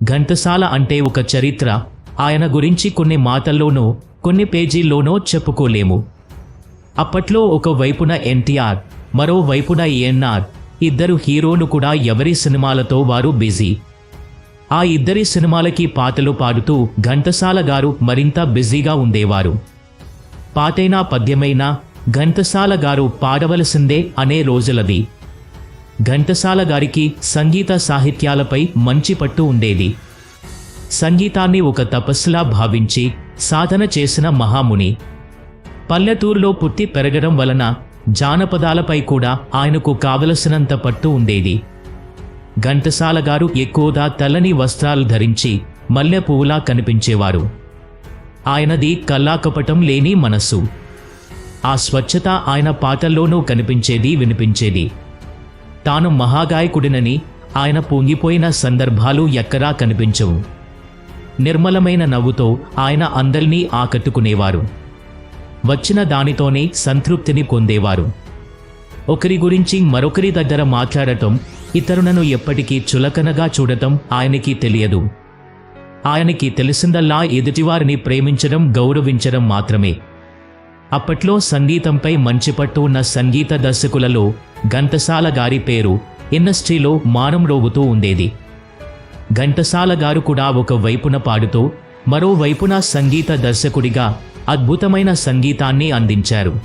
ఘంటసాల అంటే ఒక చరిత్ర. ఆయన గురించి కొన్ని మాటల్లోనో కొన్ని పేజీల్లోనో చెప్పుకోలేము. అప్పట్లో ఒక వైపున ఎన్టీఆర్, మరో వైపున ఏఎన్నార్, ఇద్దరు హీరోలు కూడా ఎవరి సినిమాలతో వారు బిజీ. ఆ ఇద్దరి సినిమాలకి పాటలు పాడుతూ ఘంటసాల గారు మరింత బిజీగా ఉండేవారు. పాటైనా పద్యమైనా ఘంటసాల గారు పాడవలసిందే అనే రోజులది. ఘంటసాల గారికి సంగీత సాహిత్యాలపై మంచి పట్టు ఉండేది. సంగీతాన్ని ఒక తపస్సులా భావించి సాధన చేసిన మహాముని. పల్లెటూరులో పుట్టి పెరగడం వలన జానపదాలపై కూడా ఆయనకు కావలసినంత పట్టు ఉండేది. ఘంటసాల గారు ఎక్కువగా తెల్లని వస్త్రాలు ధరించి మల్లె పువ్వులా కనిపించేవారు. ఆయనది కల్లాకపటం లేని మనస్సు. ఆ స్వచ్ఛత ఆయన పాటల్లోనూ కనిపించేది, వినిపించేది. తాను మహాగాయకుడినని ఆయన పొంగిపోయిన సందర్భాలు ఎక్కడా కనిపించవు. నిర్మలమైన నవ్వుతో ఆయన అందరినీ ఆకట్టుకునేవారు. వచ్చిన దానితోనే సంతృప్తిని పొందేవారు. ఒకరి గురించి మరొకరి దగ్గర మాట్లాడటం, ఇతరులను ఎప్పటికీ చులకనగా చూడటం ఆయనకి తెలియదు. ఆయనకి తెలిసిందల్లా ఎదుటివారిని ప్రేమించడం, గౌరవించడం మాత్రమే. అప్పట్లో సంగీతంపై మంచి పట్టు ఉన్న సంగీత దర్శకులలో ఘంటసాల గారి పేరు ఇండస్ట్రీలో మానం రోగుతూ ఉండేది. ఘంటసాల గారు కూడా ఒక వైపున పాడుతూ మరోవైపున సంగీత దర్శకుడిగా అద్భుతమైన సంగీతాన్ని అందించారు.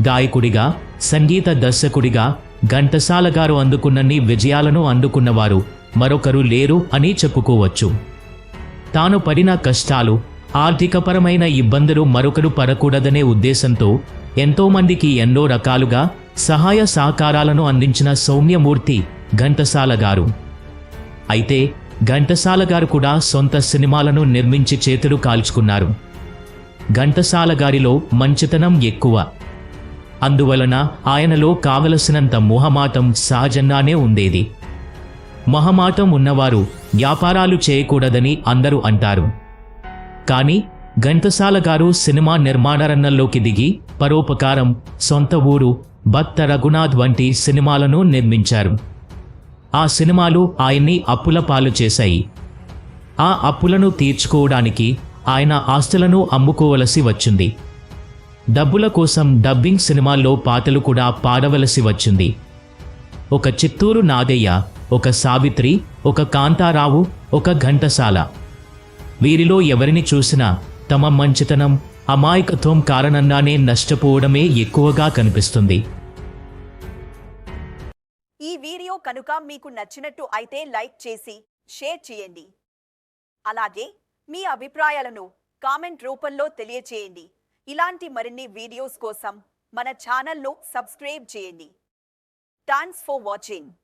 గాయకుడిగా, సంగీత దర్శకుడిగా ఘంటసాల గారు అందుకున్నన్ని విజయాలను అందుకున్నవారు మరొకరు లేరు అని చెప్పుకోవచ్చు. తాను పడిన కష్టాలు, ఆర్థికపరమైన ఇబ్బందులు మరొకరు పడకూడదనే ఉద్దేశంతో ఎంతోమందికి ఎన్నో రకాలుగా సహాయ సహకారాలను అందించిన సౌమ్యమూర్తి ఘంటసాల గారు. అయితే ఘంటసాల గారు కూడా సొంత సినిమాలను నిర్మించి చేతులు కాల్చుకున్నారు. ఘంటసాల గారిలో మంచితనం ఎక్కువ. అందువలన ఆయనలో కావలసినంత మొహమాటం సహజంగానే ఉండేది. మొహమాటం ఉన్నవారు వ్యాపారాలు చేయకూడదని అందరూ అంటారు. కానీ ఘంటసాల గారు సినిమా నిర్మాణ రంగంలోకి దిగి పరోపకారం, సొంత ఊరు, భక్త రఘునాథ్ వంటి సినిమాలను నిర్మించారు. ఆ సినిమాలు ఆయన్ని అప్పుల పాలు చేశాయి. ఆ అప్పులను తీర్చుకోవడానికి ఆయన ఆస్తులను అమ్ముకోవలసి వచ్చింది. డబ్బుల కోసం డబ్బింగ్ సినిమాల్లో పాటలు కూడా పాడవలసి వచ్చింది. ఒక చిత్తూరు నాదయ్య, ఒక సావిత్రి, ఒక కాంతారావు, ఒక ఘంటసాల. వీరిలో ఎవరిని చూసినా తమ మంచితనం, అమాయకత్వం కారణంగానే నష్టపోవడమే ఎక్కువగా కనిపిస్తుంది. ఈ వీడియో కనుక మీకు నచ్చినట్టు అయితే లైక్ చేసి షేర్ చేయండి. అలాగే మీ అభిప్రాయాలను కామెంట్ రూపంలో తెలియచేయండి. ఇలాంటి మరిన్ని వీడియోస్ కోసం మన ఛానల్ను సబ్స్క్రైబ్ చేయండి. Thanks for watching.